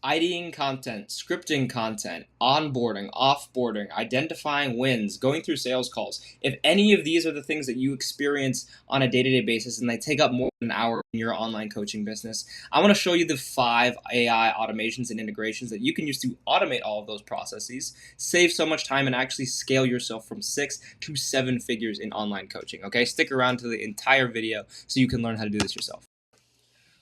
IDing content, scripting content, onboarding, offboarding, identifying wins, going through sales calls. If any of these are the things that you experience on a day-to-day basis and they take up more than an hour in your online coaching business, I want to show you the 5 AI automations and integrations that you can use to automate all of those processes, save so much time, and actually scale yourself from 6 to 7 figures in online coaching. Okay, stick around to the entire video so you can learn how to do this yourself.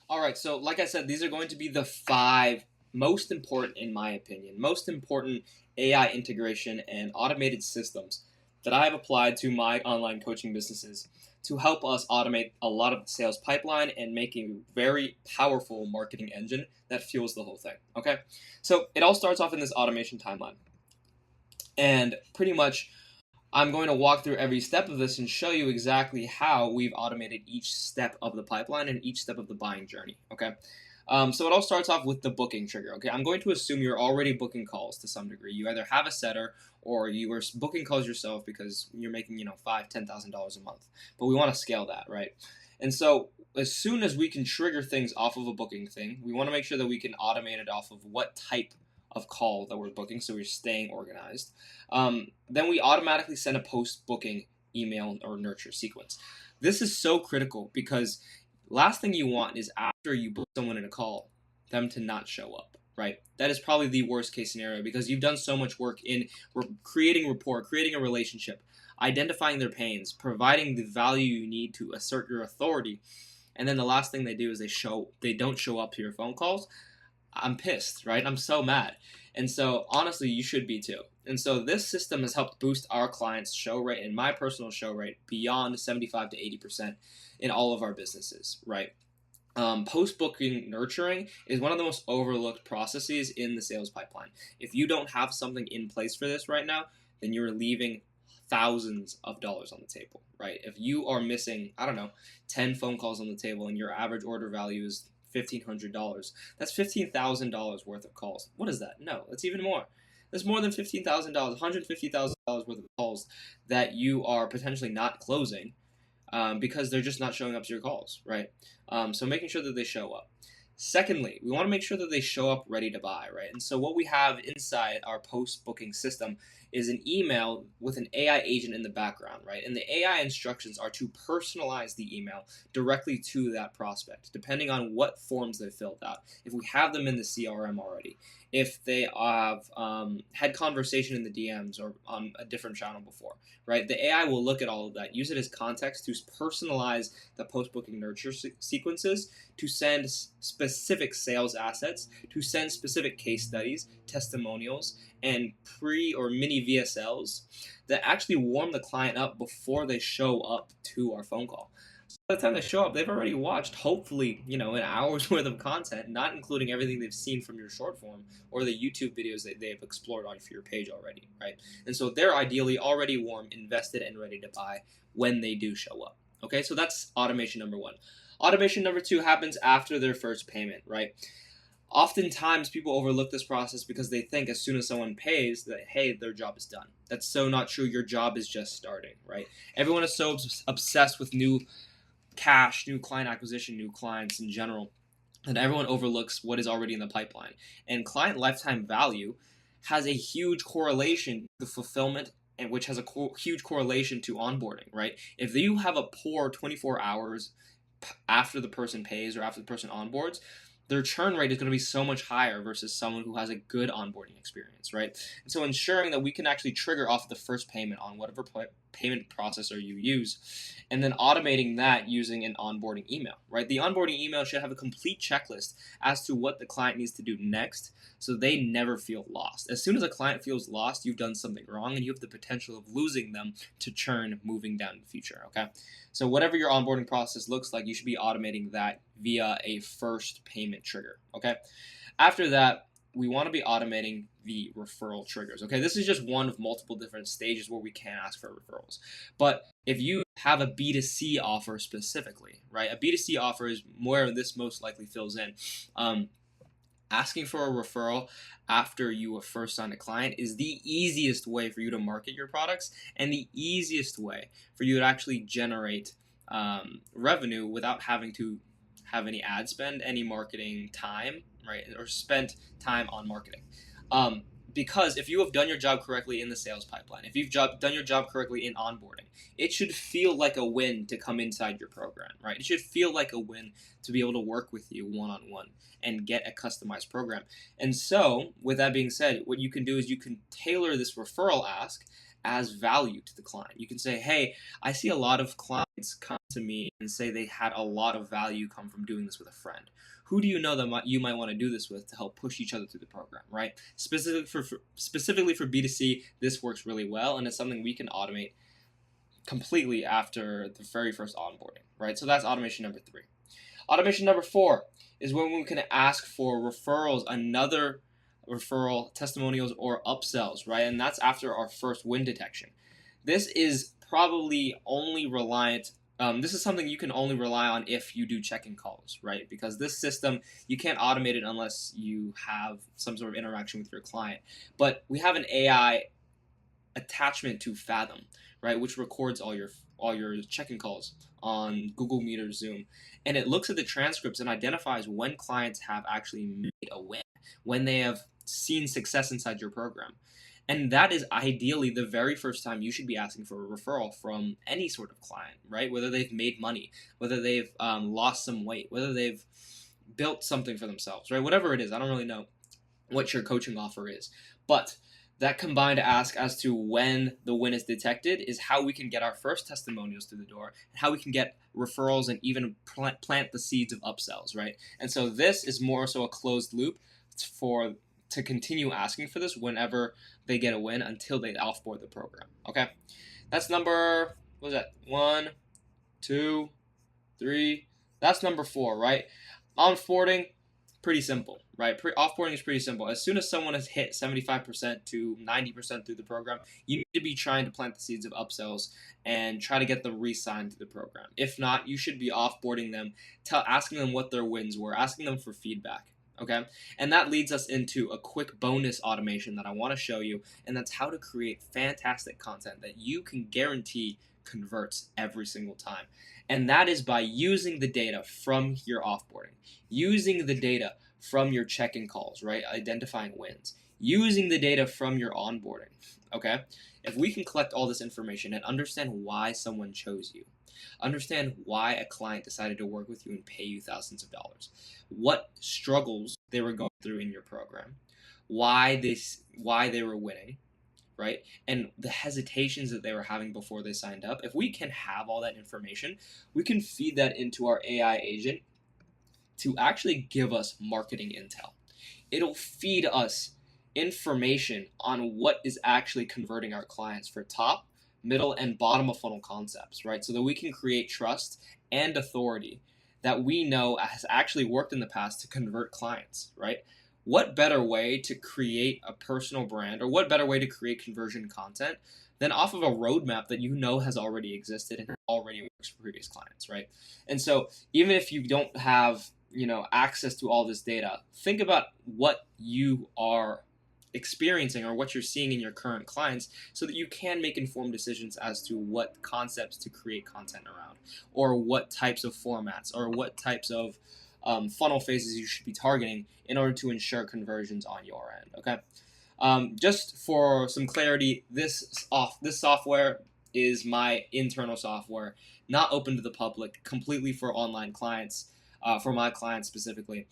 All right, so like I said, these are going to be the 5 most important, in my opinion, most important AI integration and automated systems that I have applied to my online coaching businesses to help us automate a lot of the sales pipeline and make a very powerful marketing engine that fuels the whole thing. Okay, so it all starts off in this automation timeline, and pretty much I'm going to walk through every step of this and show you exactly how we've automated each step of the pipeline and each step of the buying journey, okay? So it all starts off with the booking trigger, okay? I'm going to assume you're already booking calls to some degree. You either have a setter or you are booking calls yourself because you're making, $5,000, $10,000 a month. But we want to scale that, right? And so as soon as we can trigger things off of a booking thing, we want to make sure that we can automate it off of what type of call that we're booking, so we're staying organized. Then we automatically send a post-booking email or nurture sequence. This is so critical because last thing you want is after you book someone in a call, them to not show up, right? That is probably the worst case scenario because you've done so much work in creating rapport, creating a relationship, identifying their pains, providing the value you need to assert your authority, and then the last thing they do is they don't show up to your phone calls. I'm pissed, right? I'm so mad. And so honestly, you should be too. And so this system has helped boost our clients' show rate and my personal show rate beyond 75 to 80% in all of our businesses, right? Post-booking nurturing is one of the most overlooked processes in the sales pipeline. If you don't have something in place for this right now, then you're leaving thousands of dollars on the table, right? If you are missing, 10 phone calls on the table and your average order value is $1,500. That's $15,000 worth of calls. What is that? No, that's even more. There's more than $15,000, $150,000 worth of calls that you are potentially not closing because they're just not showing up to your calls, right? So making sure that they show up. Secondly, we want to make sure that they show up ready to buy, right? And so what we have inside our post-booking system is an email with an AI agent in the background, right? And the AI instructions are to personalize the email directly to that prospect, depending on what forms they filled out. If we have them in the CRM already, if they have had conversation in the DMs or on a different channel before, right? The AI will look at all of that, use it as context to personalize the post-booking nurture sequences, to send specific sales assets, to send specific case studies, testimonials, and pre or mini VSLs that actually warm the client up before they show up to our phone call. So by the time they show up, they've already watched, hopefully, an hour's worth of content, not including everything they've seen from your short form or the YouTube videos that they've explored on your page already, right? And so they're ideally already warm, invested, and ready to buy when they do show up. Okay, so that's automation number 1. Automation number 2 happens after their first payment, right? Oftentimes, people overlook this process because they think as soon as someone pays that, hey, their job is done. That's so not true. Your job is just starting, right? Everyone is so obsessed with new cash, new client acquisition, new clients in general, that everyone overlooks what is already in the pipeline. And client lifetime value has a huge correlation to fulfillment, and which has a huge correlation to onboarding, right? If you have a poor 24 hours after the person pays or after the person onboards, their churn rate is going to be so much higher versus someone who has a good onboarding experience, right? And so ensuring that we can actually trigger off the first payment on whatever payment processor you use, and then automating that using an onboarding email, right? The onboarding email should have a complete checklist as to what the client needs to do next so they never feel lost. As soon as a client feels lost, you've done something wrong and you have the potential of losing them to churn moving down in the future, okay? So whatever your onboarding process looks like, you should be automating that via a first payment trigger, okay? After that, we want to be automating the referral triggers, okay? This is just one of multiple different stages where we can ask for referrals. But if you have a B2C offer specifically, right? A B2C offer is where this most likely fills in. Asking for a referral after you have first signed a client is the easiest way for you to market your products and the easiest way for you to actually generate revenue without having to have any ad spend, any marketing time, right, or spent time on marketing. Because if you have done your job correctly in the sales pipeline, if you've done your job correctly in onboarding, it should feel like a win to come inside your program, right? It should feel like a win to be able to work with you one-on-one and get a customized program. And so, with that being said, what you can do is you can tailor this referral ask as value to the client. You can say, hey, I see a lot of clients come to me and say they had a lot of value come from doing this with a friend. Who do you know that you might want to do this with to help push each other through the program, right? Specifically for B2C, this works really well, and it's something we can automate completely after the very first onboarding, right? So that's automation number 3. Automation number 4 is when we can ask for referrals, another referral, testimonials, or upsells, right? And that's after our first win detection. This is probably only reliant. This is something you can only rely on if you do check-in calls, right? Because this system, you can't automate it unless you have some sort of interaction with your client. But we have an AI attachment to Fathom, right, which records all your check-in calls on Google Meet or Zoom, and it looks at the transcripts and identifies when clients have actually made a win, when they have seen success inside your program. And that is ideally the very first time you should be asking for a referral from any sort of client, right? Whether they've made money, whether they've lost some weight, whether they've built something for themselves, right? Whatever it is, I don't really know what your coaching offer is. But that combined ask as to when the win is detected is how we can get our first testimonials through the door, and how we can get referrals and even plant the seeds of upsells, right? And so this is more so a closed loop to continue asking for this whenever they get a win until they offboard the program. Okay, that's number, what was that? 1, 2, 3. That's number 4, right? Onboarding, pretty simple, right? Offboarding is pretty simple. As soon as someone has hit 75% to 90% through the program, you need to be trying to plant the seeds of upsells and try to get them re-signed to the program. If not, you should be offboarding them, asking them what their wins were, asking them for feedback. Okay, and that leads us into a quick bonus automation that I want to show you, and that's how to create fantastic content that you can guarantee converts every single time. And that is by using the data from your offboarding, using the data from your check-in calls, right? Identifying wins, using the data from your onboarding. Okay, if we can collect all this information and understand why someone chose you, understand why a client decided to work with you and pay you thousands of dollars, what struggles they were going through in your program, why they were winning, right? And the hesitations that they were having before they signed up. If we can have all that information, we can feed that into our AI agent to actually give us marketing intel. It'll feed us information on what is actually converting our clients for top, middle, and bottom of funnel concepts, right? So that we can create trust and authority that we know has actually worked in the past to convert clients, right? What better way to create a personal brand, or what better way to create conversion content than off of a roadmap that you know has already existed and already works for previous clients, right? And so even if you don't have, access to all this data, think about what you are experiencing or what you're seeing in your current clients so that you can make informed decisions as to what concepts to create content around, or what types of formats, or what types of funnel phases you should be targeting in order to ensure conversions on your end. Okay, just for some clarity, this software is my internal software, not open to the public, completely for online clients, for my clients specifically.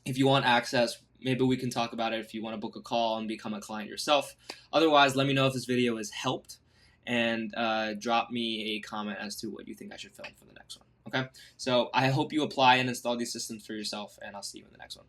If you want access, maybe we can talk about it if you want to book a call and become a client yourself. Otherwise, let me know if this video has helped, and drop me a comment as to what you think I should film for the next one. Okay, so I hope you apply and install these systems for yourself, and I'll see you in the next one.